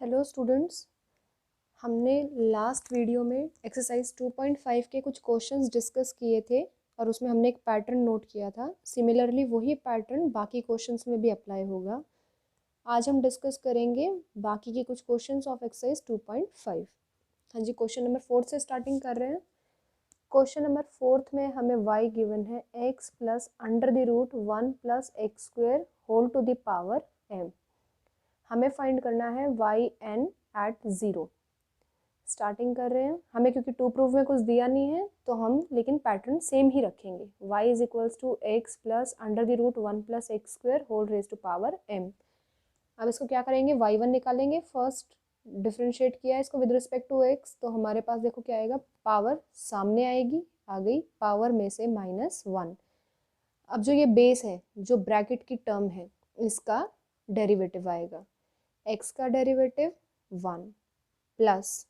Hello students, हमने last video में exercise 2.5 के कुछ क्वेश्चंस डिस्कस किए थे और उसमें हमने एक पैटर्न नोट किया था। सिमिलरली वही पैटर्न बाकी क्वेश्चंस में भी अप्लाई होगा। आज हम डिस्कस करेंगे बाकी के कुछ क्वेश्चंस ऑफ एक्सरसाइज 2.5। हाँ जी, क्वेश्चन नंबर 4 से स्टार्टिंग कर रहे हैं। क्वेश्चन नंबर 4 में हमें y गिवन है x plus under the root 1 plus x square whole to the power m। हमें फाइंड करना है yn एट 0। स्टार्टिंग कर रहे हैं। हमें क्योंकि टू प्रूफ में कुछ दिया नहीं है तो हम लेकिन पैटर्न सेम ही रखेंगे। y is equals to x plus under the root 1 plus x square whole raise to power m। अब इसको क्या करेंगे, y1 निकालेंगे। फर्स्ट डिफ्रेंशिएट किया है इसको विद रिस्पेक्ट टू x, तो हमारे पास देखो क्या आएगा, पावर सामने आएगी, आ गई पावर में से -1। अब जो ये बेस है, जो ब्रैकेट की टर्म है, इसका डेरिवेटिव आएगा। x का derivative 1 plus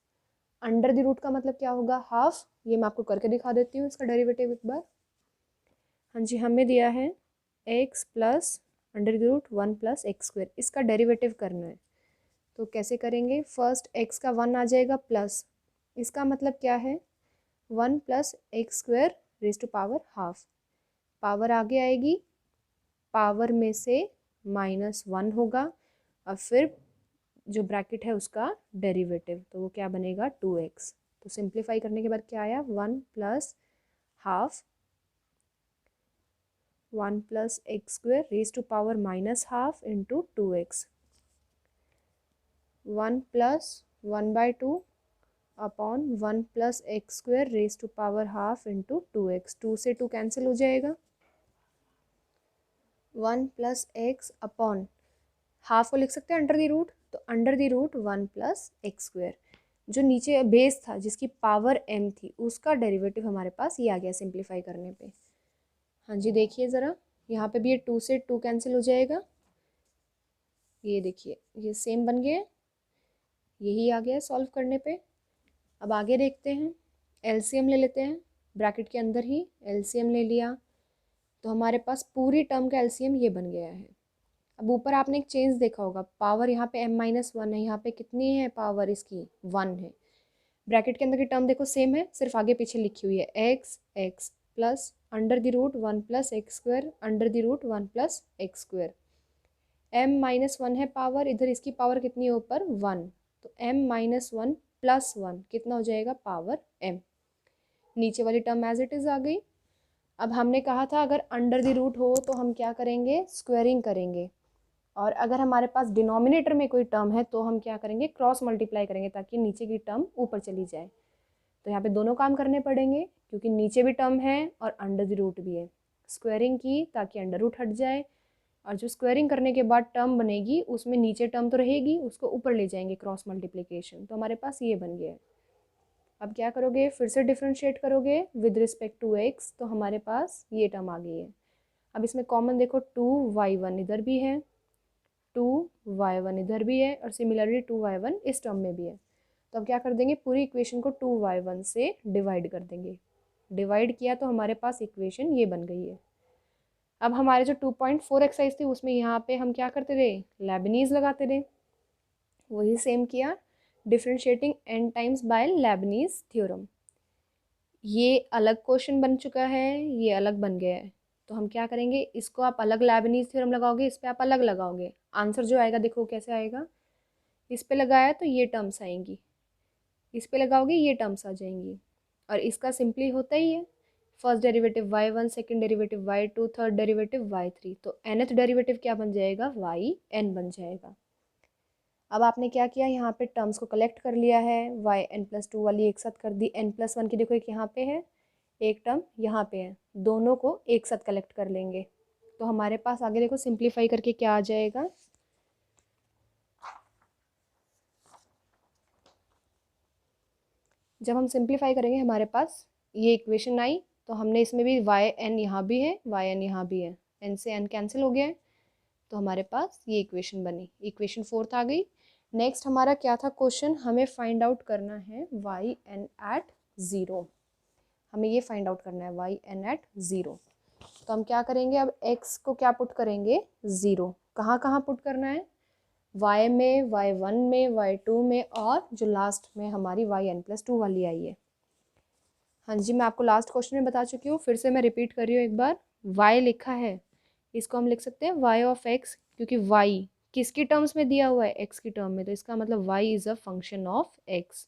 under the root का मतलब क्या होगा, हाफ। ये मैं आपको करके दिखा देती हूँ इसका डेरिवेटिव एक बार। हाँ जी, हमें दिया है x plus under the root 1 plus x square, इसका डेरिवेटिव करना है। तो कैसे करेंगे, फर्स्ट x का 1 आ जाएगा प्लस, इसका मतलब क्या है 1 plus x square raise to power half. Power आगे आएगी, पावर में से -1 होगा और फिर जो ब्रैकेट है उसका डेरिवेटिव, तो वो क्या बनेगा 2x। तो सिंप्लीफाई करने के बाद क्या आया, 1 plus half 1 plus x square raise to power -half into 2x। 1 plus 1/2 upon 1 plus x square raise to power half into 2x। 2 से 2 कैंसिल हो जाएगा। 1 प्लस एक्स अपॉन हाफ को लिख सकते हैं अंडर द रूट, तो under the root 1 plus x square. जो नीचे बेस था जिसकी पावर m थी, उसका डेरिवेटिव हमारे पास ये आ गया सिंप्लीफाई करने पे। हाँ जी, देखिए ज़रा, यहाँ पे भी ये 2 से 2 कैंसिल हो जाएगा। ये देखिए ये सेम बन गया, यही आ गया सॉल्व करने पे। अब आगे देखते हैं, एलसीएम ले लेते हैं। ब्रैकेट के अंदर ही एलसीएम ले लिया तो हमारे पास पूरी टर्म का एलसीएम ये बन गया है। अब ऊपर आपने एक चेंज देखा होगा, पावर यहाँ पे m-1 है, यहाँ पे कितनी है पावर इसकी 1 है। ब्रैकेट के अंदर की टर्म देखो सेम है, सिर्फ आगे पीछे लिखी हुई है x plus under the root 1 plus x square under the root 1 plus x square. m-1 है पावर, इधर इसकी पावर कितनी है ऊपर 1, तो m-1 प्लस 1 कितना हो जाएगा पावर m। नीचे वाली टर्म एज इट इज आ गई। अब हमने कहा था अगर अंडर द रूट हो तो हम क्या करेंगे, स्क्वेयरिंग करेंगे, और अगर हमारे पास डिनोमिनेटर में कोई टर्म है तो हम क्या करेंगे, क्रॉस मल्टीप्लाई करेंगे ताकि नीचे की टर्म ऊपर चली जाए। तो यहाँ पे दोनों काम करने पड़ेंगे क्योंकि नीचे भी टर्म है और अंडर द रूट भी है। स्क्वेयरिंग की ताकि अंडर रूट हट जाए, और जो स्क्वेयरिंग करने के बाद टर्म बनेगी उसमें नीचे टर्म तो रहेगी, उसको ऊपर ले जाएंगे क्रॉस मल्टीप्लिकेशन। तो हमारे पास ये बन गया है। अब क्या करोगे, फिर से डिफ्रेंशिएट करोगे विद रिस्पेक्ट टू एक्स, तो हमारे पास ये टर्म आ गई है। अब इसमें कॉमन देखो 2y1 इधर भी है, 2y1 इधर भी है, और सिमिलरली 2y1 इस टर्म में भी है। तो अब क्या कर देंगे, पूरी इक्वेशन को 2y1 से डिवाइड कर देंगे। डिवाइड किया तो हमारे पास इक्वेशन ये बन गई है। अब हमारे जो 2.4 एक्सरसाइज थी उसमें यहाँ पे हम क्या करते थे, लेबनीज लगाते थे। वही सेम किया, differentiating n times bye Lebanese theorem. ये अलग क्वेश्चन बन चुका है, ये अलग बन गया है। तो हम क्या करेंगे, इसको आप अलग लेबनीज थ्योरम लगाओगे, इस पे आप अलग लगाओगे। आंसर जो आएगा देखो कैसे आएगा, इस पे लगाया तो ये टर्म्स आएंगी, इस पे लगाओगे ये टर्म्स आ जाएंगी, और इसका सिंपली होता ही है, first derivative y1, second derivative y2, third derivative y3, तो nth डेरिवेटिव क्या बन जाएगा, yn बन जाएगा। अब आपने क्या किया, यहाँ पे टर्म्स को कलेक्ट कर लिया है, yn+2 वाली एक साथ कर दी, n+1 की देखो एक यहाँ पे है, एक टर्म यहाँ पे है, दोनों को एक साथ कलेक्ट कर लेंगे। तो हमारे पास आगे देखो सिंप्लीफाई करके क्या आ जाएगा, जब हम सिंप्लीफाई करेंगे हमारे पास ये इक्वेशन आई, तो हमने इसमें भी yn यहाँ भी है, yn यहाँ भी है, n से n कैंसिल हो गया है, तो हमारे पास ये इक्वेशन बनी, इक्वेशन 4 आ गई। नेक्स्ट हमारा क्या था क्वेश्चन, हमें फाइंड आउट करना है yn एट 0। हमें ये फाइंड आउट करना है yn एट 0। तो हम क्या करेंगे, अब x को क्या पुट करेंगे 0, कहाँ कहाँ पुट करना है, y में, y1 में, y2 में और जो लास्ट में हमारी yn+2 वाली आई है। हाँ जी, मैं आपको लास्ट क्वेश्चन में बता चुकी हूँ, फिर से मैं रिपीट कर रही हूँ एक बार। y लिखा है, इसको हम लिख सकते हैं y ऑफ x, क्योंकि y किसकी टर्म्स में दिया हुआ है, x की टर्म में, तो इसका मतलब y is a function of x।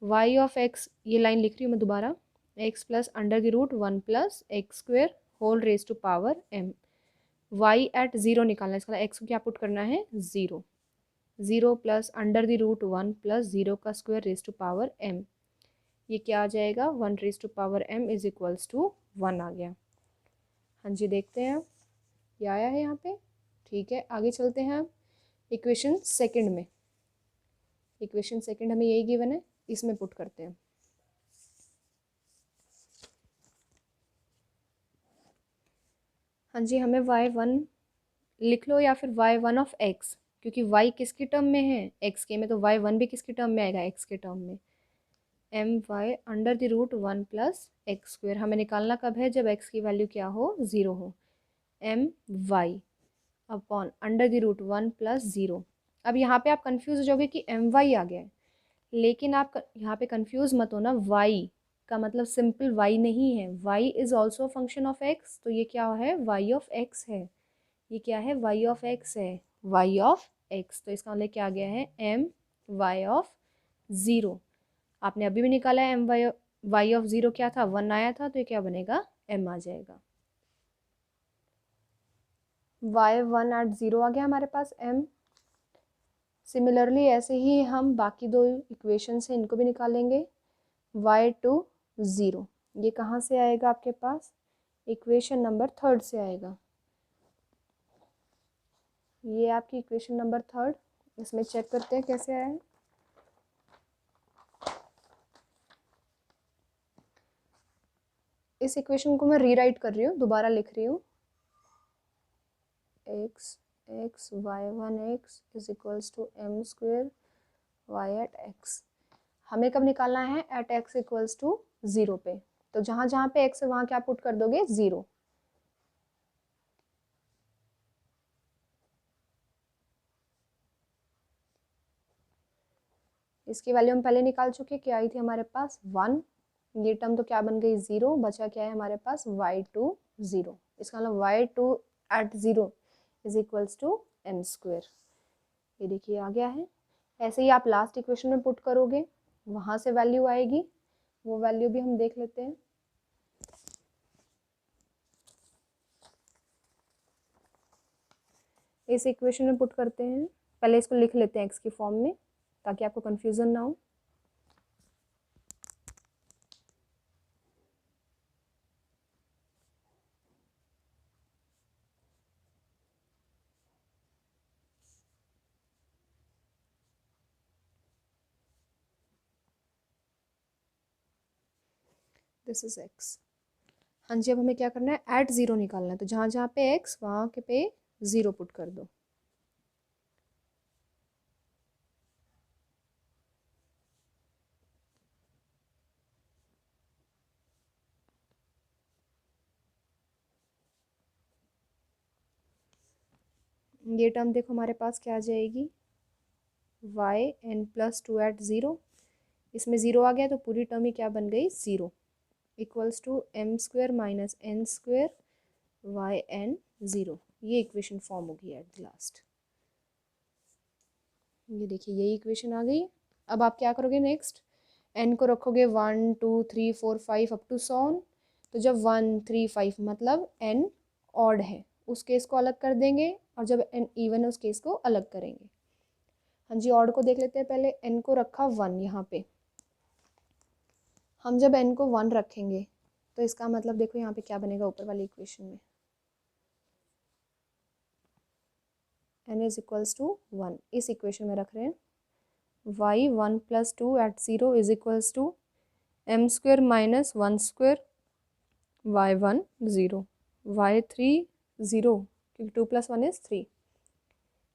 y of x, ये लाइन लिख रही हूँ मैं दोबारा, x plus under the root 1 plus x square whole raise to power m। y at zero निकालना है, इसका x को क्या पुट करना है, zero. Zero plus under the root 1 plus zero का square raise to power m, ये क्या आ जाएगा, 1 raise to power m is equals to 1 आ गया। हाँ जी, देखते हैं आप, ये आया है यहाँ पे। ठीक है, आगे चलते हैं हम इक्वेशन सेकंड में। इक्वेशन सेकंड हमें यही गिवन है, इसमें पुट करते हैं। हाँ जी, हमें y1 लिख लो या फिर y1 ऑफ x, क्योंकि y किसकी टर्म में है, x के में, तो y1 भी किसकी टर्म में आएगा, x के टर्म में। M Y under the root 1 plus x square हमें निकालना कब है, जब x की वैल्यू क्या हो, ज़ीरो हो। M Y upon under the root 1 plus zero. अब यहाँ पे आप कंफ्यूज हो जाओगे कि एम वाई आ गया है, लेकिन आप यहाँ पे कंफ्यूज मत होना, y का मतलब सिंपल y नहीं है, y is also function of x, तो ये क्या है, y ऑफ x है। ये क्या है, y ऑफ x है, y ऑफ x, तो इसका मतलब क्या आ गया है, एम वाई ऑफ ज़ीरो। आपने अभी भी निकाला है, एम वाई ऑफ ज़ीरो क्या था, 1 आया था, तो ये क्या बनेगा, m आ जाएगा। y1 एट ज़ीरो आ गया हमारे पास m। सिमिलरली ऐसे ही हम बाकी दो इक्वेशन से इनको भी निकालेंगे। y2 ज़ीरो, ये कहाँ से आएगा आपके पास, इक्वेशन नंबर थर्ड से आएगा। ये आपकी इक्वेशन नंबर थर्ड, इसमें चेक करते हैं कैसे आया है। इस इक्वेशन को मैं रीराइट कर रही हूँ, दोबारा लिख रही हूँ, x x y1 x is equals to M square y at x। हमें कब निकालना है, at x equals to zero पे, तो जहाँ जहाँ पे x है वहाँ क्या पुट कर दोगे, ज़ीरो। इसकी वैल्यू हम पहले निकाल चुके, क्या आई थी हमारे पास, 1। ये टर्म तो क्या बन गई, ज़ीरो, बचा क्या है हमारे पास, y2 ज़ीरो। इसका मतलब y2 at zero is equals to M square. ये देखिए आ गया है। ऐसे ही आप लास्ट इक्वेशन में पुट करोगे, वहाँ से वैल्यू आएगी, वो वैल्यू भी हम देख लेते हैं। इस इक्वेशन में पुट करते हैं, पहले इसको लिख लेते हैं x की फॉर्म में, ताकि आपको कंफ्यूजन ना हो। This is x। हाँ जी, अब हमें क्या करना है, एट ज़ीरो निकालना है, तो जहाँ जहाँ पे x वहाँ के पे ज़ीरो पुट कर दो। ये टर्म देखो हमारे पास क्या आ जाएगी, yn+2 एट ज़ीरो, इसमें ज़ीरो आ गया तो पूरी टर्म ही क्या बन गई, zero, equals to M square minus N square yn zero. ये इक्वेशन फॉर्म होगी एट द लास्ट। ये देखिए यही इक्वेशन आ गई। अब आप क्या करोगे नेक्स्ट, n को रखोगे 1 2 3 4 5 अप टू सॉन, तो जब 1 3 5 मतलब n ऑड है, उस केस को अलग कर देंगे, और जब n इवन है उस केस को अलग करेंगे। हाँ जी, ऑड को देख लेते हैं पहले, n को रखा 1 यहाँ पे, हम जब n को 1 रखेंगे तो इसका मतलब देखो यहाँ पे क्या बनेगा ऊपर वाली इक्वेशन में, n इज इक्वल्स टू 1, इस इक्वेशन में रख रहे हैं। y1+2 at zero is equals to M square minus 1 square y1 zero, y3 zero, क्योंकि 2 + 1 is 3,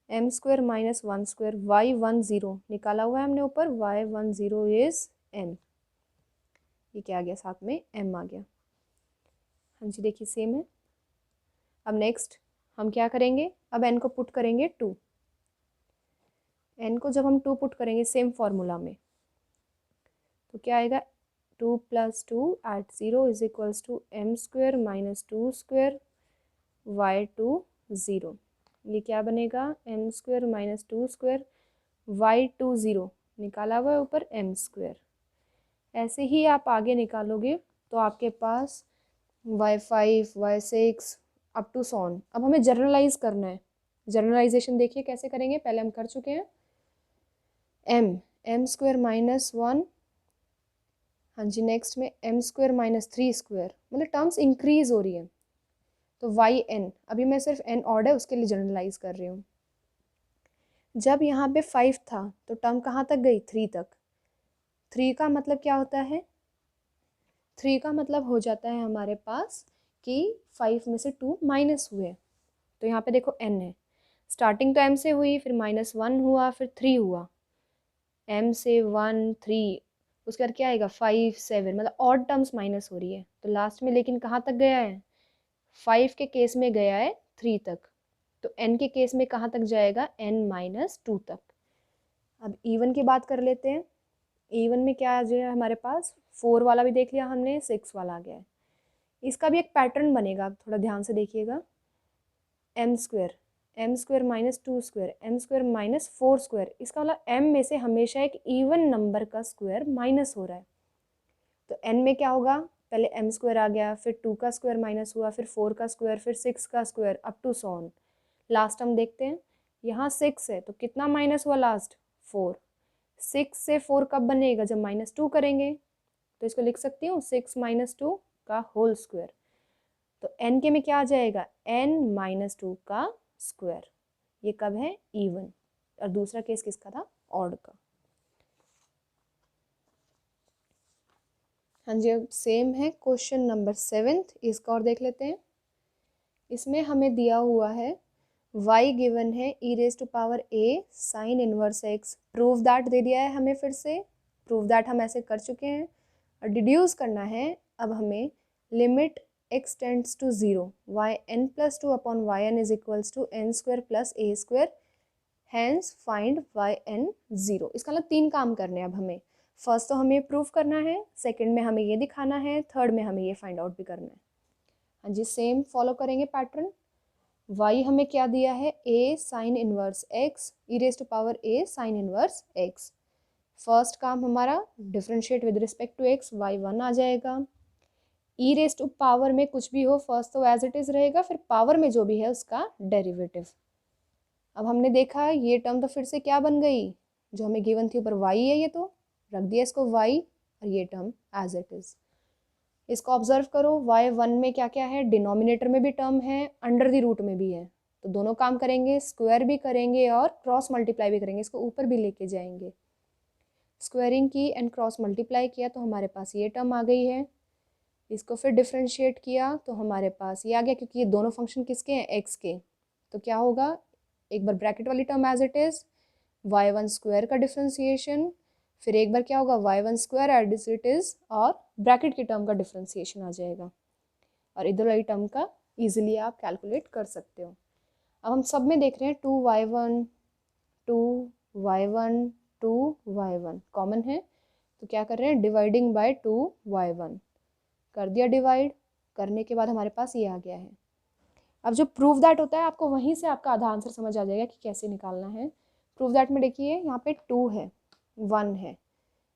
M square minus 1 square y1 zero निकाला हुआ है हमने ऊपर, y1 ज़ीरो इज़ m। ये क्या आ गया, साथ में m आ गया। हाँ जी, देखिए सेम है। अब नेक्स्ट हम क्या करेंगे, अब n को पुट करेंगे 2, n को जब हम 2 पुट करेंगे सेम फॉर्मूला में तो क्या आएगा, 2 + 2 @ 0 is equals to m² - 2² y2 0। ये क्या बनेगा, m² - 2² y2 0 निकाला हुआ है ऊपर m²। ऐसे ही आप आगे निकालोगे तो आपके पास y5 y6 up to sworn. अब हमें जनरलाइज करना है। जनरलाइजेशन देखिए कैसे करेंगे, पहले हम कर चुके हैं। m² - 1, हाँ जी, नेक्स्ट में m² - 3², मतलब टर्म्स इंक्रीज हो रही है। तो yn, अभी मैं सिर्फ n ऑड है उसके लिए जनरलाइज कर रही हूँ। जब यहाँ पे 5 था तो टर्म कहाँ तक गई, 3 तक। 3 का मतलब क्या होता है, 3 का मतलब हो जाता है हमारे पास कि 5 में से 2 माइनस हुए। तो यहाँ पे देखो n है, स्टार्टिंग तो m से हुई, फिर -1 हुआ, फिर 3 हुआ, m से 1 3, उसके बाद क्या आएगा 5 7, मतलब ऑड टर्म्स माइनस हो रही है। तो लास्ट में लेकिन कहाँ तक गया है, 5 के केस में गया है 3 तक, तो n के केस में कहाँ तक जाएगा, n - 2 तक। अब इवन की बात कर लेते हैं। इवन में क्या आ जाएगा हमारे पास, 4 वाला भी देख लिया हमने, 6 वाला आ गया है। इसका भी एक पैटर्न बनेगा, थोड़ा ध्यान से देखिएगा। m² - 2², m² - 4², इसका मतलब m में से हमेशा एक इवन नंबर का स्क्वायर माइनस हो रहा है। तो n में क्या होगा, पहले m² आ गया, फिर 2 का स्क्वायर माइनस हुआ, फिर 4 का स्क्वायर, फिर 6 का स्क्वायर, अप टू सॉन। लास्ट हम देखते हैं, यहाँ 6 है तो कितना माइनस हुआ लास्ट, 4। 6 से 4 कब बनेगा, जब -2 करेंगे। तो इसको लिख सकती हूँ 6 - 2 का होल स्क्वायर। तो n के में क्या आ जाएगा, n - 2 का स्क्वायर। ये कब है, इवन। और दूसरा केस किसका था, ऑड का। हाँ जी, अब सेम है क्वेश्चन नंबर 7, इसका और देख लेते हैं। इसमें हमें दिया हुआ है y गिवन है e⁴a sin inverse x, prove that they दिया है हमें। फिर से प्रूव दैट हम ऐसे कर चुके हैं, और डिड्यूस करना है। अब हमें limit x tends to 0 yn + 2 upon yn is equals to n² + a², hence find yn 0। इसका मतलब 3 काम करने हैं अब हमें। फर्स्ट तो हमें प्रूफ करना है, सेकंड में हमें ये दिखाना है, थर्ड में हमें ये फाइंड आउट भी करना है। हाँ जी, सेम फॉलो करेंगे पैटर्न। y हमें क्या दिया है, a sin inverse x e⁴a sin inverse x। First काम हमारा differentiate with respect to x, y1 आ जाएगा। e⁻ में कुछ भी हो, फर्स्ट तो एज इट इज रहेगा, फिर पावर में जो भी है उसका डेरिवेटिव। अब हमने देखा ये टर्म तो फिर से क्या बन गई, जो हमें गिवन थी ऊपर y है, ये तो रख दिया इसको y, और ये टर्म एज इट इज। इसको ऑब्जर्व करो, y1 में क्या क्या है, डिनोमिनेटर में भी टर्म है, अंडर द रूट में भी है। तो दोनों काम करेंगे, स्क्वायर भी करेंगे और क्रॉस मल्टीप्लाई भी करेंगे, इसको ऊपर भी लेके जाएंगे। स्क्वायरिंग की एंड क्रॉस मल्टीप्लाई किया तो हमारे पास ये टर्म आ गई है। इसको फिर डिफ्रेंशिएट किया तो हमारे पास ये आ गया, क्योंकि ये दोनों फंक्शन किसके हैं, एक्स के। तो क्या होगा, एक बार ब्रैकेट वाली term as it is, y1² का डिफ्रेंसिएशन, फिर एक बार क्या होगा y1² एज इट इज, और ब्रैकेट की टर्म का डिफ्रेंसिएशन आ जाएगा, और इधर वाली टर्म का इजीली आप कैलकुलेट कर सकते हो। अब हम सब में देख रहे हैं 2y1 2y1 2y1 कॉमन है, तो क्या कर रहे हैं, डिवाइडिंग बाय 2y1 कर दिया। डिवाइड करने के बाद हमारे पास ये आ गया है। अब जो प्रूव दैट होता है, आपको वहीं से आपका आधा आंसर समझ आ जाएगा कि कैसे निकालना है। प्रूव दैट में देखिए यहाँ पे 2 है, 1 है,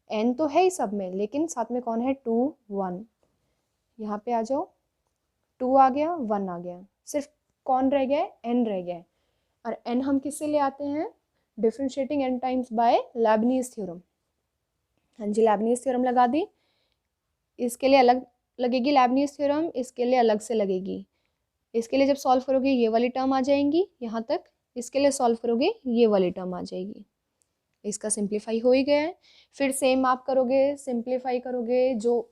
n तो है ही सब में, लेकिन साथ में कौन है, 2 1। यहाँ पे आ जाओ, 2 आ गया, 1 आ गया, सिर्फ कौन रह गया है, n रह गया है। और n हम किससे ले आते हैं, differentiating n times bye Lebanese theorem. हाँ जी, लेबनीज थ्योरम लगा दी। इसके लिए अलग लगेगी लेबनीज थ्योरम, इसके लिए अलग से लगेगी। इसके लिए जब सॉल्व करोगे ये वाली टर्म आ जाएंगी यहाँ तक, इसके लिए सॉल्व करोगे ये वाली टर्म आ जाएगी। इसका सिंप्लीफाई हो ही गया है। फिर सेम आप करोगे, सिंप्लीफाई करोगे, जो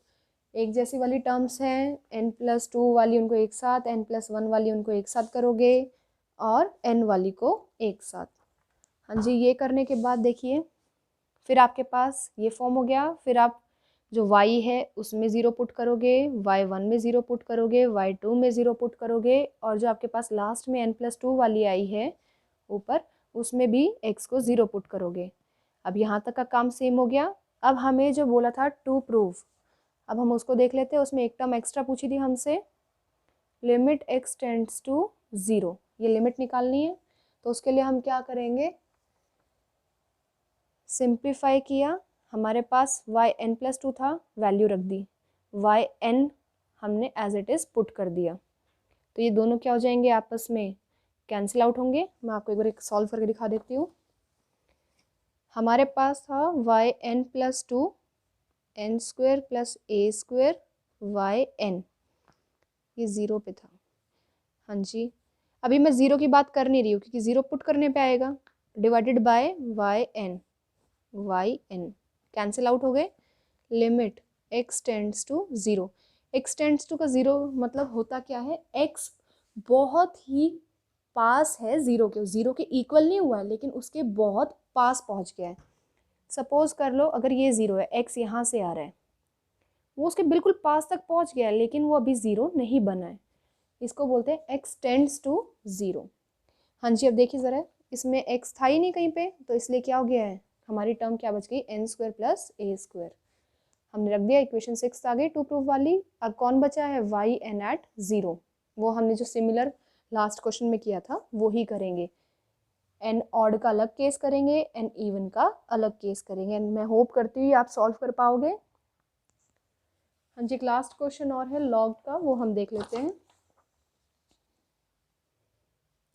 एक जैसी वाली टर्म्स हैं n+2 वाली उनको एक साथ, n+1 वाली उनको एक साथ करोगे, और n वाली को एक साथ। हाँ जी, ये करने के बाद देखिए फिर आपके पास ये फॉर्म हो गया। फिर आप जो y है उसमें 0 पुट करोगे, y1 में 0 पुट करोगे, y2 में 0 पुट करोगे, और जो आपके पास लास्ट में n+2 वाली आई है ऊपर, उसमें भी x को 0 पुट करोगे। अब यहाँ तक का काम सेम हो गया। अब हमें जो बोला था टू प्रूव, अब हम उसको देख लेते हैं। उसमें एक टर्म एक्स्ट्रा पूछी थी हमसे, लिमिट x टेंड्स टू 0, ये लिमिट निकालनी है। तो उसके लिए हम क्या करेंगे, सिंप्लीफाई किया, हमारे पास yn+2 था, वैल्यू रख दी, yn हमने एज इट इज़ पुट कर दिया। तो ये दोनों क्या हो जाएंगे, आपस में कैंसिल आउट होंगे। मैं आपको एक बार सॉल्व करके दिखा देती हूँ। हमारे पास था yn+2 n² + a² yn, ये 0 पे था। हाँ जी, अभी मैं 0 की बात कर नहीं रही हूँ क्योंकि 0 पुट करने पे आएगा, divided by yn cancel out हो गए। Limit x tends to 0, x tends to का 0 मतलब होता क्या है, x बहुत ही पास है 0 के, 0 के इक्वल नहीं हुआ है लेकिन उसके बहुत पास पहुंच गया है। सपोज कर लो अगर ये 0 है, x यहाँ से आ रहा है, वो उसके बिल्कुल पास तक पहुंच गया है लेकिन वो अभी 0 नहीं बना है, इसको बोलते हैं x टेंड्स टू 0। हाँ जी, अब देखिए ज़रा, इसमें x था ही नहीं कहीं पे, तो इसलिए क्या हो गया है, हमारी टर्म क्या बच गई, n² + a²। हमने रख दिया इक्वेशन 6 आ गई टू प्रूफ वाली। अब कौन बचा है, yn at 0, वो हमने जो सिमिलर लास्ट क्वेश्चन में किया था वो ही करेंगे। n ऑड का अलग केस करेंगे, n इवन का अलग केस करेंगे। मैं होप करती हूँ आप सॉल्व कर पाओगे। हाँ जी, एक लास्ट क्वेश्चन और है लॉग का, वो हम देख लेते हैं।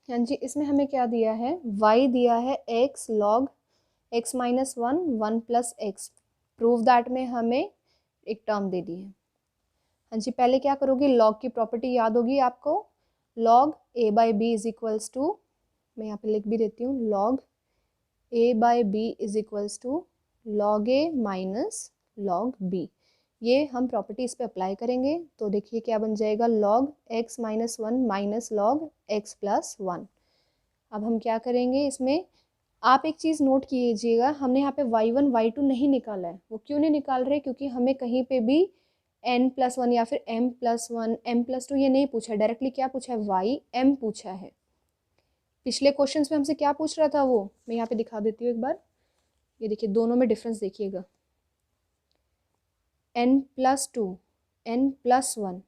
हाँ जी, इसमें हमें क्या दिया है, y दिया है x log x - 1 1 + x, prove that में हमें एक टर्म दे दी है। हाँ जी, पहले क्या करोगे, log की प्रॉपर्टी याद होगी आपको, log a/b = मैं यहाँ पे लिख भी देती हूँ, log a/b = log a - log b। ये हम प्रॉपर्टी इस पे अप्लाई करेंगे तो देखिए क्या बन जाएगा, log x - 1 - log x + 1। अब हम क्या करेंगे, इसमें आप एक चीज़ नोट कीजिएगा, हमने यहाँ पे y1 y2 नहीं निकाला है। वो क्यों नहीं निकाल रहे, क्योंकि हमें कहीं पे भी n+1 या फिर m+1 m+2 ये नहीं पूछा है, डायरेक्टली क्या पूछा है, ym पूछा है। पिछले क्वेश्चंस में हमसे क्या पूछ रहा था, वो मैं यहाँ पे दिखा देती हूँ एक बार। ये देखिए, दोनों में डिफरेंस देखिएगा, n+2 n+1,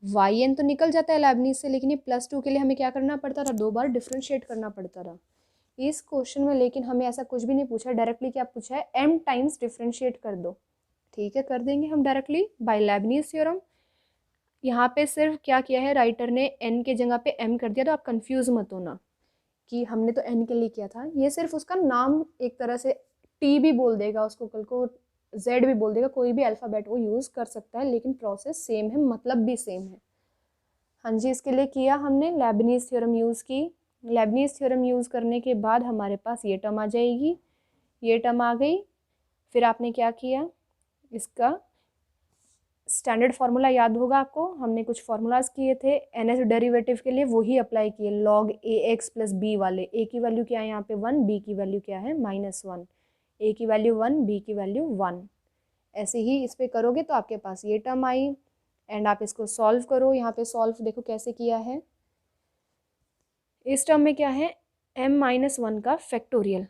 yn तो निकल जाता है लेबनीज़ से, लेकिन ये +2 के लिए हमें क्या करना पड़ता था, 2 बार डिफ्रेंशिएट करना पड़ता था इस क्वेश्चन में। लेकिन हमें ऐसा कुछ भी नहीं पूछा, डायरेक्टली क्या पूछा है, m टाइम्स डिफ्रेंशिएट कर दो। ठीक है, कर देंगे हम डायरेक्टली बाय लेबनीज़ थ्योरम। यहाँ पे सिर्फ क्या किया है, राइटर ने n के जगह पे m कर दिया, तो आप कंफ्यूज मत होना कि हमने तो n के लिए किया था। ये सिर्फ उसका नाम एक तरह से t भी बोल देगा उसको, कल को z भी बोल देगा, कोई भी अल्फ़ाबेट वो यूज़ कर सकता है, लेकिन प्रोसेस सेम है, मतलब भी सेम है। हाँ जी, इसके लिए किया हमने लेबनीज़ थ्योरम यूज़ की। लेबनीज़ थ्योरम यूज़ करने के बाद हमारे पास ये टर्म आ जाएगी, ये टर्म आ गई। फिर आपने क्या किया, इसका स्टैंडर्ड फार्मूला याद होगा आपको, हमने कुछ फार्मूलाज किए थे एनएस डेरिवेटिव के लिए, वही अप्लाई किए, लॉग ax + b वाले। a की वैल्यू क्या है यहाँ पे 1, b की वैल्यू क्या है -1, a की वैल्यू 1, b की वैल्यू 1। ऐसे ही इस पर करोगे तो आपके पास ये टर्म आई, एंड आप इसको सॉल्व करो। यहाँ पे सॉल्व देखो कैसे किया है। इस टर्म में क्या है, m-1 का फैक्टोरियल।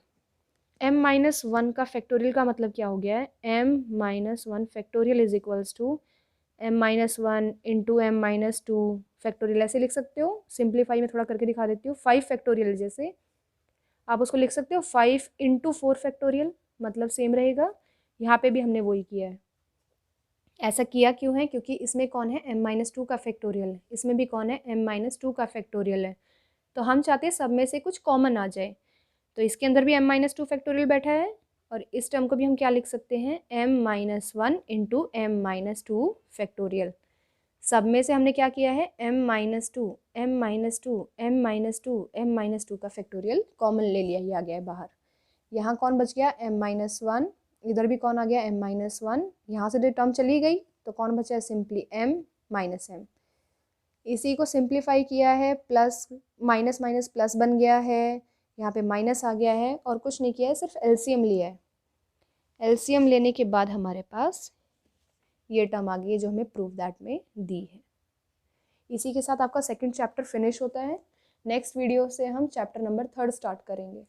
m-1 का फैक्टोरियल का मतलब क्या हो गया है, m-1 factorial is equals to m-1 into m-2 factorial, ऐसे लिख सकते हो। सिंप्लीफाई में थोड़ा करके दिखा देती हूँ, 5 फैक्टोरियल जैसे आप उसको लिख सकते हो 5 इंटू 4 फैक्टोरियल, मतलब सेम रहेगा। यहाँ पे भी हमने वही किया है। ऐसा किया क्यों है, क्योंकि इसमें कौन है, m-2 का फैक्टोरियल है, इसमें भी कौन है, m-2 का फैक्टोरियल है। तो हम चाहते हैं सब में से कुछ कॉमन आ जाए, तो इसके अंदर भी m-2 फैक्टोरियल बैठा है, और इस टर्म को भी हम क्या लिख सकते हैं, m-1 इंटू m-2 फैक्टोरियल। सब में से हमने क्या किया है, m-2 m-2 m-2 m-2 का फैक्टोरियल कॉमन ले लिया, ये आ गया है बाहर। यहाँ कौन बच गया, m-1, इधर भी कौन आ गया, m-1, यहाँ से जो टर्म चली गई तो कौन बचा है, सिंपली m-m। इसी को सिंप्लीफाई किया है, प्लस माइनस माइनस प्लस बन गया है, यहाँ पे माइनस आ गया है, और कुछ नहीं किया है, सिर्फ एलसीएम लिया है। एलसीएम लेने के बाद हमारे पास ये टर्म आ गई है जो हमें प्रूफ दैट में दी है। इसी के साथ आपका सेकंड चैप्टर फिनिश होता है। नेक्स्ट वीडियो से हम चैप्टर नंबर 3 स्टार्ट करेंगे।